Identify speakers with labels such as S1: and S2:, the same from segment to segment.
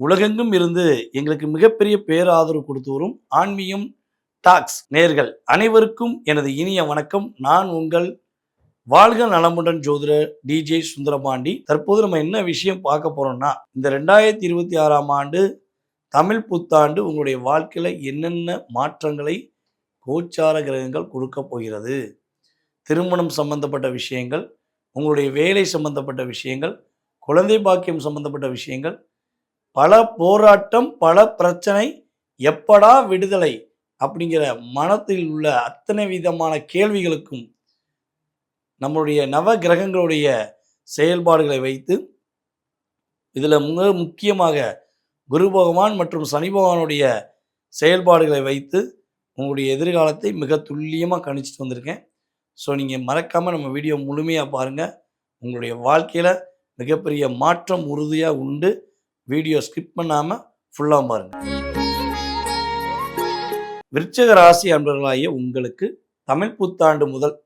S1: உலகெங்கும் இருந்து எங்களுக்கு மிகப்பெரிய பேராதரவு கொடுத்து வரும் ஆன்மீகம் டாக்ஸ் நேர்கள் அனைவருக்கும் எனது இனிய வணக்கம். நான் உங்கள் வாழ்க நலமுடன் ஜோதிடர் டிஜே சுந்தரபாண்டி. தற்போது நம்ம என்ன விஷயம் பார்க்க போறோம்னா, இந்த 2026ஆம் ஆண்டு தமிழ் புத்தாண்டு உங்களுடைய வாழ்க்கையில என்னென்ன மாற்றங்களை கோச்சார கிரகங்கள் கொடுக்க போகிறது, திருமணம் சம்பந்தப்பட்ட விஷயங்கள், உங்களுடைய வேலை சம்பந்தப்பட்ட விஷயங்கள், குழந்தை பாக்கியம் சம்பந்தப்பட்ட விஷயங்கள், பல போராட்டம், பல பிரச்சனை, எப்படா விடுதலை அப்படிங்கிற மனத்தில் உள்ள அத்தனை விதமான கேள்விகளுக்கும் நம்மளுடைய நவ கிரகங்களுடைய செயல்பாடுகளை வைத்து, இதில் மிக முக்கியமாக குரு பகவான் மற்றும் சனி பகவானுடைய செயல்பாடுகளை வைத்து உங்களுடைய எதிர்காலத்தை மிக துல்லியமாக கணிச்சிட்டு வந்திருக்கேன். ஸோ நீங்கள் மறக்காமல் நம்ம வீடியோ முழுமையாக பாருங்கள். உங்களுடைய வாழ்க்கையில் மிகப்பெரிய மாற்றம் உறுதியாக உண்டு. வீடியோ ஸ்கிப் பண்ணாமல் ஃபுல்லாக பாருங்கள். விருச்சிக ராசி அன்பர்களாகிய உங்களுக்கு தமிழ் புத்தாண்டு முதல்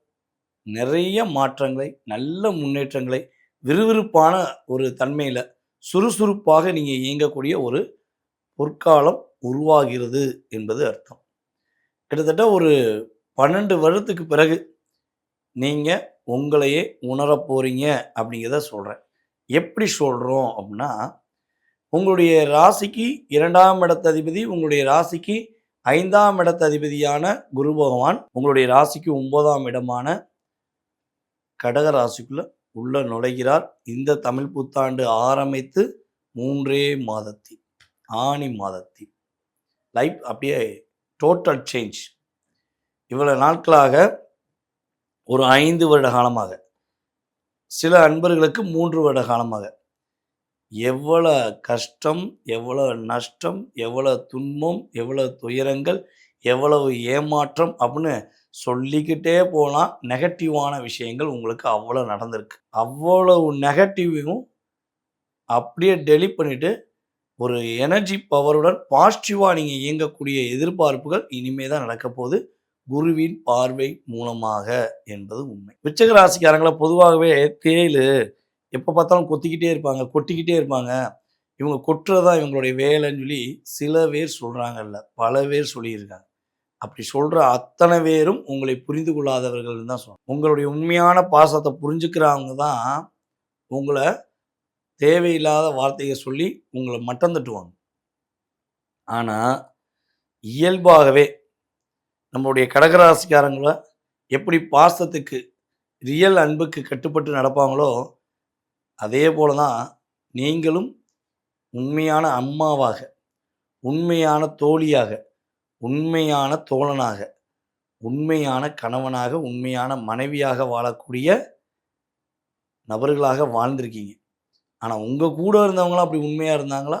S1: நிறைய மாற்றங்களை, நல்ல முன்னேற்றங்களை, விறுவிறுப்பான ஒரு தன்மையில் சுறுசுறுப்பாக நீங்கள் இயங்கக்கூடிய ஒரு பொற்காலம் உருவாகிறது என்பது அர்த்தம். கிட்டத்தட்ட ஒரு 12 வருடத்துக்கு பிறகு நீங்கள் உங்களையே உணரப் போகிறீங்க அப்படிங்கிறத சொல்கிறேன். எப்படி சொல்கிறோம் அப்படின்னா, உங்களுடைய ராசிக்கு 2ஆம் இடத்ததிபதி, உங்களுடைய ராசிக்கு 5ஆம் இடத்ததிபதியான குரு பகவான் உங்களுடைய ராசிக்கு 9ஆம் இடமான கடக ராசிக்குள்ள உள்ள நுழைகிறார். இந்த தமிழ் புத்தாண்டு ஆரம்பித்து 3 மாதத்தில், ஆனி மாதத்தில் லைஃப் அப்படியே டோட்டல் சேஞ்ச். இவ்வளவு நாட்களாக ஒரு 5 வருட காலமாக, சில அன்பர்களுக்கு 3 வருட காலமாக எவ்வளோ கஷ்டம், எவ்வளோ நஷ்டம், எவ்வளோ துன்பம், எவ்வளோ துயரங்கள், எவ்வளவு ஏமாற்றம் அப்படின்னு சொல்லிக்கிட்டே போனால் நெகட்டிவான விஷயங்கள் உங்களுக்கு அவ்வளோ நடந்திருக்கு. அவ்வளவு நெகட்டிவையும் அப்படியே டெலிட் பண்ணிவிட்டு ஒரு எனர்ஜி பவருடன் பாசிட்டிவாக நீங்கள் இயங்கக்கூடிய எதிர்பார்ப்புகள் இனிமே தான் நடக்க போகுது, குருவின் பார்வை மூலமாக என்பது உண்மை. விருச்சிக ராசிக்காரங்களை பொதுவாகவே தேள் எப்போ பார்த்தாலும் கொத்திக்கிட்டே இருப்பாங்க, கொட்டிக்கிட்டே இருப்பாங்க, இவங்க கொட்டுறதா இவங்களுடைய வேலைன்னு சொல்லி சில பேர் சொல்கிறாங்கல்ல, பல பேர் சொல்லியிருக்காங்க. அப்படி சொல்கிற அத்தனை பேரும் உங்களை புரிந்து கொள்ளாதவர்கள் தான் சொல்லுவாங்க. உங்களுடைய உண்மையான பாசத்தை புரிஞ்சுக்கிறவங்க தான் உங்களை தேவையில்லாத வார்த்தையை சொல்லி உங்களை மட்டம் தட்டுவாங்க. ஆனால் இயல்பாகவே நம்மளுடைய கடகராசிக்காரங்களை எப்படி பாசத்துக்கு, ரியல் அன்புக்கு கட்டுப்பட்டு நடப்பாங்களோ அதே போல தான் நீங்களும் உண்மையான அம்மாவாக, உண்மையான தோழியாக, உண்மையான தோழனாக, உண்மையான கணவனாக, உண்மையான மனைவியாக வாழக்கூடிய நபர்களாக வாழ்ந்திருக்கீங்க. ஆனால் உங்கள் கூட இருந்தவங்களாம் அப்படி உண்மையாக இருந்தாங்களா?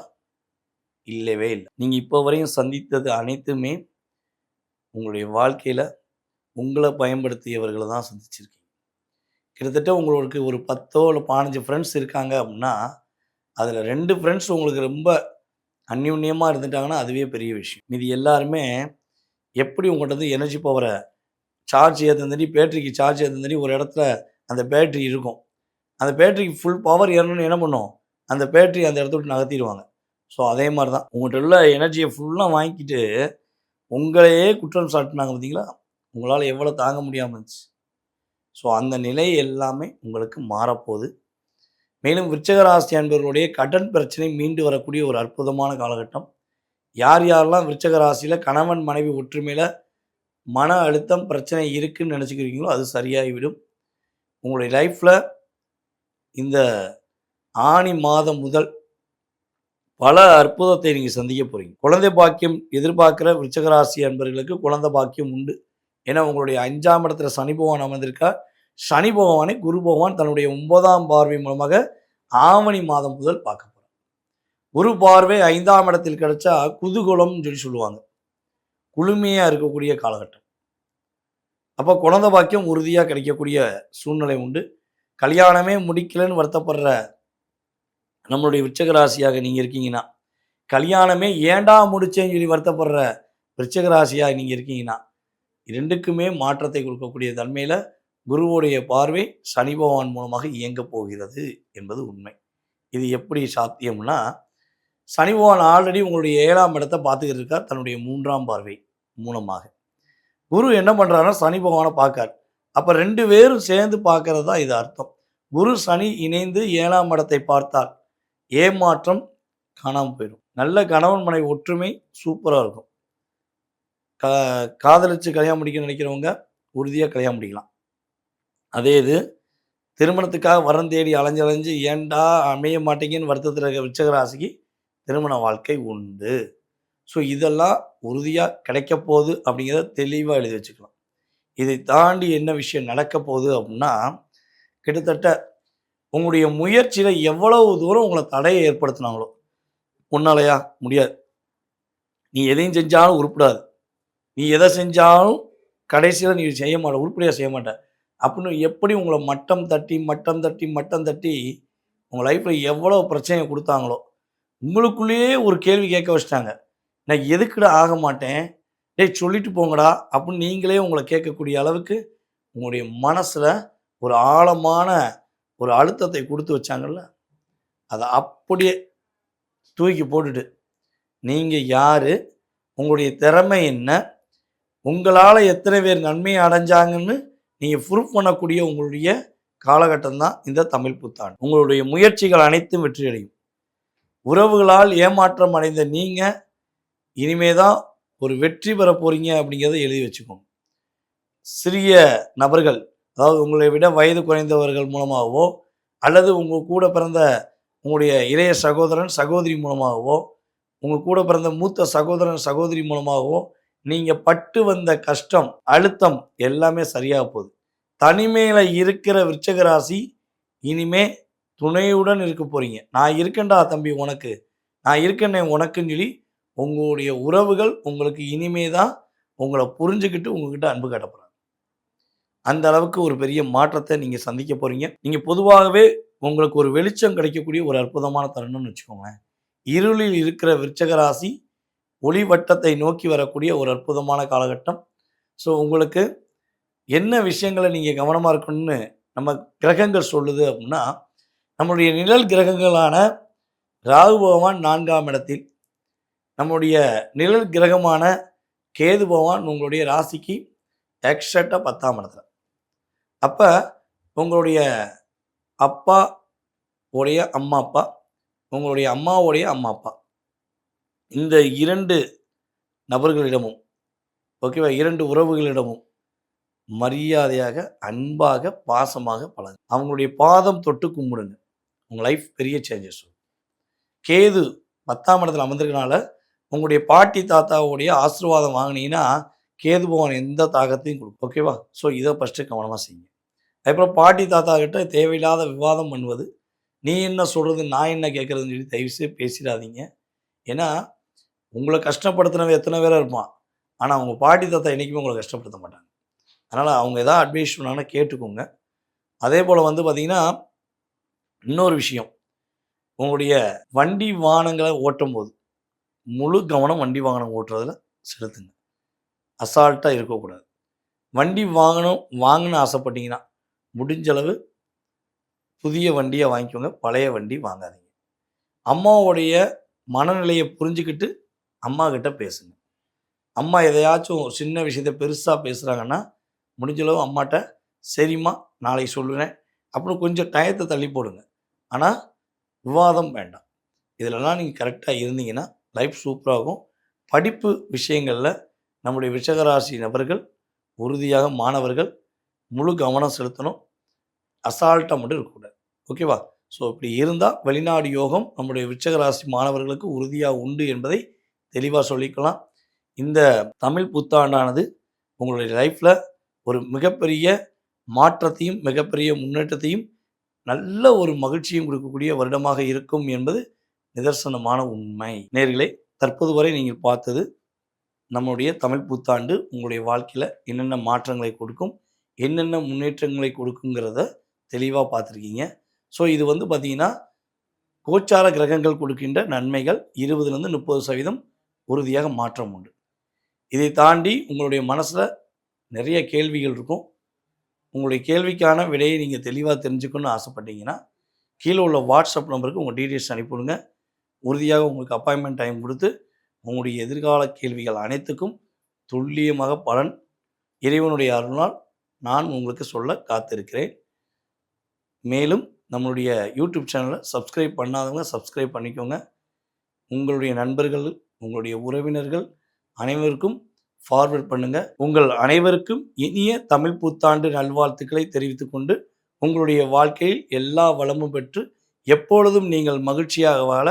S1: இல்லவே இல்லை. நீங்கள் இப்போ வரையும் சந்தித்தது அனைத்துமே உங்களுடைய வாழ்க்கையில் உங்களை பயன்படுத்தியவர்களை தான் சந்திச்சிருக்கீங்க. கிட்டத்தட்ட உங்களுக்கு ஒரு 10 இல்லை 15 ஃப்ரெண்ட்ஸ் இருக்காங்க அப்படின்னா, அதில் 2 ஃப்ரெண்ட்ஸ் உங்களுக்கு ரொம்ப அந்யோன்யமாக இருந்துட்டாங்கன்னா அதுவே பெரிய விஷயம். மீதி எல்லாருமே எப்படி உங்கள்கிட்ட வந்து எனர்ஜி பவரை சார்ஜ் ஏற்றுனதாடி, பேட்டரிக்கு சார்ஜ் ஏற்றுனதாடி ஒரு இடத்துல அந்த பேட்ரி இருக்கும். அந்த பேட்டரிக்கு ஃபுல் பவர் ஏறணும்னு என்ன பண்ணும், அந்த பேட்டரி அந்த இடத்த விட்டு நகர்த்திடுவாங்க. ஸோ அதே மாதிரி தான் உங்கள்கிட்ட உள்ள எனர்ஜியை ஃபுல்லாக வாங்கிக்கிட்டு உங்களையே குற்றம் சாட்டினாங்க பார்த்தீங்களா, உங்களால் எவ்வளோ தாங்க முடியாமல் இருந்துச்சு. ஸோ அந்த நிலை எல்லாமே உங்களுக்கு மாறப்போகுது. மேலும் விருச்சிக ராசி அன்பர்களுடைய கடன் பிரச்சனை மீண்டு வரக்கூடிய ஒரு அற்புதமான காலகட்டம். யார் யாரெல்லாம் விருச்சிக ராசியில் கணவன் மனைவி ஒற்றுமையில் மன அழுத்தம் பிரச்சனை இருக்குதுன்னு நினச்சிக்கிறீங்களோ அது சரியாகிவிடும். உங்களுடைய லைஃப்பில் இந்த ஆனி மாதம் முதல் பல அற்புதத்தை நீங்கள் சந்திக்க போகிறீங்க. குழந்தை பாக்கியம் எதிர்பார்க்குற விருச்சிக ராசி அன்பர்களுக்கு குழந்தை பாக்கியம் உண்டு. ஏன்னா உங்களுடைய 5ஆம் இடத்துல சனி பகவான் அமர்ந்திருக்கா. சனி பகவானை குரு பகவான் தன்னுடைய 9ஆம் பார்வை மூலமாக ஆவணி மாதம் முதல் பார்க்க போகிறார். குரு பார்வை 5ஆம் இடத்தில் கிடைச்சா குதூகலம்னு சொல்லி சொல்லுவாங்க, குளுமையாக இருக்கக்கூடிய காலகட்டம். அப்போ குழந்தை பாக்கியம் உறுதியாக கிடைக்கக்கூடிய சூழ்நிலை உண்டு. கல்யாணமே முடிக்கலன்னு வருத்தப்படுற நம்மளுடைய விருச்சிக ராசியாக நீங்கள் இருக்கீங்கன்னா, கல்யாணமே ஏண்டா முடிச்சேன்னு சொல்லி வருத்தப்படுற விருச்சிக ராசியாக நீங்கள் இருக்கீங்கன்னா, 2க்குமே மாற்றத்தை கொடுக்கக்கூடிய தன்மையில் குருவுடைய பார்வை சனி பகவான் மூலமாக இயங்க போகிறது என்பது உண்மை. இது எப்படி சாத்தியம்னா, சனி பகவான் ஆல்ரெடி உங்களுடைய 7ஆம் இடத்தை பார்த்துக்கிட்டு இருக்கார் தன்னுடைய 3ஆம் பார்வை மூலமாக. குரு என்ன பண்ணுறாருன்னா சனி பகவானை பார்க்கார். அப்போ 2 பேரும் சேர்ந்து பார்க்கறது தான் இது அர்த்தம். குரு சனி இணைந்து 7ஆம் இடத்தை பார்த்தால் ஏமாற்றம் காணாமல் போயிடும். நல்ல கணவன் மனைவி ஒற்றுமை சூப்பராக இருக்கும். காதலிச்சு கல்யாணம் முடிக்க நினைக்கிறவங்க உறுதியாக கல்யாணம் முடிக்கலாம். அதே இது திருமணத்துக்காக வரம் தேடி அலைஞ்சு ஏன்டா அமைய மாட்டேங்கன்னு வருத்தத்தில் இருக்க விருச்சிக ராசிக்கு திருமண வாழ்க்கை உண்டு. ஸோ இதெல்லாம் உறுதியாக கிடைக்க போகுது அப்படிங்கிறத தெளிவாக எழுதி வச்சுக்கலாம். இதை தாண்டி என்ன விஷயம் நடக்க போகுது அப்படின்னா, கிட்டத்தட்ட உங்களுடைய முயற்சியில் எவ்வளவு தூரம் உங்களை தடையை ஏற்படுத்தினாங்களோ, உன்னாலையா முடியாது, நீ எதையும் செஞ்சாலும் உருப்படாது, நீ எதை செஞ்சாலும் கடைசியில் நீ செய்ய மாட்ட, உருப்படியாக செய்ய மாட்ட அப்படின்னு எப்படி உங்களை மட்டம் தட்டி உங்கள் லைஃப்பில் எவ்வளோ பிரச்சனையை கொடுத்தாங்களோ, உங்களுக்குள்ளேயே ஒரு கேள்வி கேட்க வச்சிட்டாங்க. நான் எதுக்குடா ஆக மாட்டேன், டேய் சொல்லிட்டு போங்கடா அப்படின்னு நீங்களே உங்களை கேட்கக்கூடிய அளவுக்கு உங்களுடைய மனசில் ஒரு ஆழமான ஒரு அழுத்தத்தை கொடுத்து வச்சாங்கல்ல, அதை அப்படியே தூக்கி போட்டுட்டு நீங்கள் யார், உங்களுடைய திறமை என்ன, உங்களால் எத்தனை பேர் நன்மையை அடைஞ்சாங்கன்னு நீங்கள் ப்ரூஃப் பண்ணக்கூடிய உங்களுடைய காலகட்டம் தான் இந்த தமிழ் புத்தாண்டு. உங்களுடைய முயற்சிகள் அனைத்தும் வெற்றியடையும். உறவுகளால் ஏமாற்றம் அடைந்த நீங்கள் இனிமே தான் ஒரு வெற்றி பெற போகிறீங்க அப்படிங்கிறத எழுதி வச்சுக்கோங்க. சிறிய நபர்கள், அதாவது உங்களை விட வயது குறைந்தவர்கள் மூலமாகவோ அல்லது உங்கள் கூட பிறந்த உங்களுடைய இளைய சகோதரன் சகோதரி மூலமாகவோ உங்கள் கூட பிறந்த மூத்த சகோதரன் சகோதரி மூலமாகவோ நீங்கள் பட்டு வந்த கஷ்டம் அழுத்தம் எல்லாமே சரியாக போகுது. தனிமையில் இருக்கிற விருச்சிக ராசி இனிமே துணையுடன் இருக்க போகிறீங்க. நான் இருக்கேன்டா தம்பி உனக்கு, நான் இருக்கேன்னே உனக்குன்னு சொல்லி உங்களுடைய உறவுகள் உங்களுக்கு இனிமே தான் உங்களை புரிஞ்சுக்கிட்டு உங்ககிட்ட அன்பு காட்ட போகிறாங்க. அந்த அளவுக்கு ஒரு பெரிய மாற்றத்தை நீங்கள் சந்திக்க போகிறீங்க. நீங்கள் பொதுவாகவே உங்களுக்கு ஒரு வெளிச்சம் கிடைக்கக்கூடிய ஒரு அற்புதமான தருணம்னு வச்சுக்கோங்களேன். இருளில் இருக்கிற விருச்சிக ராசி ஒளி வட்டத்தை நோக்கி வரக்கூடிய ஒரு அற்புதமான காலகட்டம். ஸோ உங்களுக்கு என்ன விஷயங்களை நீங்கள் கவனமாக இருக்கணும்னு நம்ம கிரகங்கள் சொல்லுது அப்படின்னா, நம்மளுடைய நிழல் கிரகங்களான ராகு பகவான் 4ஆம் இடத்தில், நம்முடைய நிழல் கிரகமான கேது பகவான் உங்களுடைய ராசிக்கு எக்ஸாக்டாக 10ஆம் இடத்துல. அப்போ உங்களுடைய அப்பா உடைய அம்மா அப்பா, உங்களுடைய அம்மாவுடைய அம்மா அப்பா, இந்த 2 நபர்களிடமும் ஓகேவா, 2 உறவுகளிடமும் மரியாதையாக அன்பாக பாசமாக பழகுங்க. அவங்களுடைய பாதம் தொட்டு கும்பிடுங்க. உங்கள் லைஃப் பெரிய சேஞ்சஸ். கேது 10ஆம் இடத்துல அமர்ந்திருக்கனால உங்களுடைய பாட்டி தாத்தாவுடைய ஆசீர்வாதம் வாங்கினீங்கன்னா கேது பகவான் எந்த தாக்கத்தையும் கொடுக்கும். ஓகேவா? ஸோ இதை ஃபஸ்ட்டு கவனமாக செய்யுங்க. அதுக்கப்புறம் பாட்டி தாத்தா கிட்ட தேவையில்லாத விவாதம் பண்ணுவது, நீ என்ன சொல்கிறது நான் என்ன கேட்குறதுன்னு சொல்லி தயவுசெய்து பேசிடாதீங்க. ஏன்னா உங்களை கஷ்டப்படுத்தினவன் எத்தனை பேராக இருப்பான், ஆனால் அவங்க பாட்டி தாத்தா என்றைக்குமே உங்களை கஷ்டப்படுத்த மாட்டாங்க. அதனால் அவங்க எதாவது அட்வைஸ் பண்ணாங்கன்னா கேட்டுக்கோங்க. அதே போல் பார்த்திங்கன்னா இன்னொரு விஷயம், உங்களுடைய வண்டி வாகனங்களை ஓட்டும் போது முழு கவனம் வண்டி வாகனம் ஓட்டுறதுல செலுத்துங்க. அசால்ட்டாக இருக்கக்கூடாது. வண்டி வாங்கணும்னு ஆசைப்பட்டீங்கன்னா முடிஞ்சளவு புதிய வண்டியை வாங்கிக்கோங்க, பழைய வண்டி வாங்காதீங்க. அம்மாவுடைய மனநிலையை புரிஞ்சுக்கிட்டு அம்மா கிட்ட பேசுங்க. அம்மா எதையாச்சும் சின்ன விஷயத்தை பெருசாக பேசுகிறாங்கன்னா முடிஞ்சளவு அம்மாட்ட சரிம்மா நாளைக்கு சொல்லுறேன் அப்படின்னு கொஞ்சம் டயத்தை தள்ளி போடுங்க. ஆனால் விவாதம் வேண்டாம். இதிலெல்லாம் நீங்கள் கரெக்டாக இருந்தீங்கன்னா லைஃப் சூப்பராகும். படிப்பு விஷயங்களில் நம்முடைய விருச்சிகராசி நபர்கள் உறுதியாக மாணவர்கள் முழு கவனம் செலுத்தணும். அசால்ட்டாக மட்டும் இருக்கக்கூடாது. ஓகேவா? ஸோ இப்படி இருந்தால் வெளிநாடு யோகம் நம்முடைய விருச்சிகராசி மாணவர்களுக்கு உறுதியாக உண்டு என்பதை தெளிவாக சொல்லிக்கலாம். இந்த தமிழ் புத்தாண்டானது உங்களுடைய லைஃப்பில் ஒரு மிகப்பெரிய மாற்றத்தையும் மிகப்பெரிய முன்னேற்றத்தையும் நல்ல ஒரு மகிழ்ச்சியும் கொடுக்கக்கூடிய வருடமாக இருக்கும் என்பது நிதர்சனமான உண்மை. நேயர்களே, தற்போது வரை நீங்கள் பார்த்தது நம்முடைய தமிழ் புத்தாண்டு உங்களுடைய வாழ்க்கையில் என்னென்ன மாற்றங்களை கொடுக்கும், என்னென்ன முன்னேற்றங்களை கொடுக்குங்கிறத தெளிவாக பார்த்துருக்கீங்க. ஸோ இது பார்த்திங்கன்னா கோச்சார கிரகங்கள் கொடுக்கின்ற நன்மைகள் 20லேருந்து 30% உறுதியாக மாற்றம் உண்டு. இதை தாண்டி உங்களுடைய மனசில் நிறைய கேள்விகள் இருக்கும். உங்களுடைய கேள்விக்கான விடையை நீங்கள் தெளிவாக தெரிஞ்சுக்கணும்னு ஆசைப்பட்டீங்கன்னா கீழே உள்ள வாட்ஸ்அப் நம்பருக்கு உங்கள் டீட்டெயில்ஸ் அனுப்பிவிடுங்க. உறுதியாக உங்களுக்கு அப்பாயின்மெண்ட் டைம் கொடுத்து உங்களுடைய எதிர்கால கேள்விகள் அனைத்துக்கும் துல்லியமாக பலன் இறைவனுடைய அருளால் நான் உங்களுக்கு சொல்ல காத்திருக்கிறேன். மேலும் நம்மளுடைய யூடியூப் சேனலை சப்ஸ்கிரைப் பண்ணாதவங்க சப்ஸ்கிரைப் பண்ணிக்கோங்க. உங்களுடைய நண்பர்கள், உங்களுடைய உறவினர்கள் அனைவருக்கும் ஃபார்வர்ட் பண்ணுங்க. உங்கள் அனைவருக்கும் இனிய தமிழ் புத்தாண்டு நல்வாழ்த்துக்களை தெரிவித்துக் கொண்டு உங்களுடைய வாழ்க்கையில் எல்லா வளமும் பெற்று எப்பொழுதும் நீங்கள் மகிழ்ச்சியாக வாழ,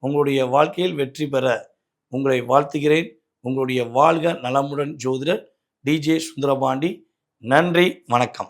S1: உங்களுடைய வாழ்க்கையில் வெற்றி பெற உங்களை வாழ்த்துகிறேன். உங்களுடைய வாழ்க நலமுடன் ஜோதிடர் டிஜே சுந்தரபாண்டி. நன்றி, வணக்கம்.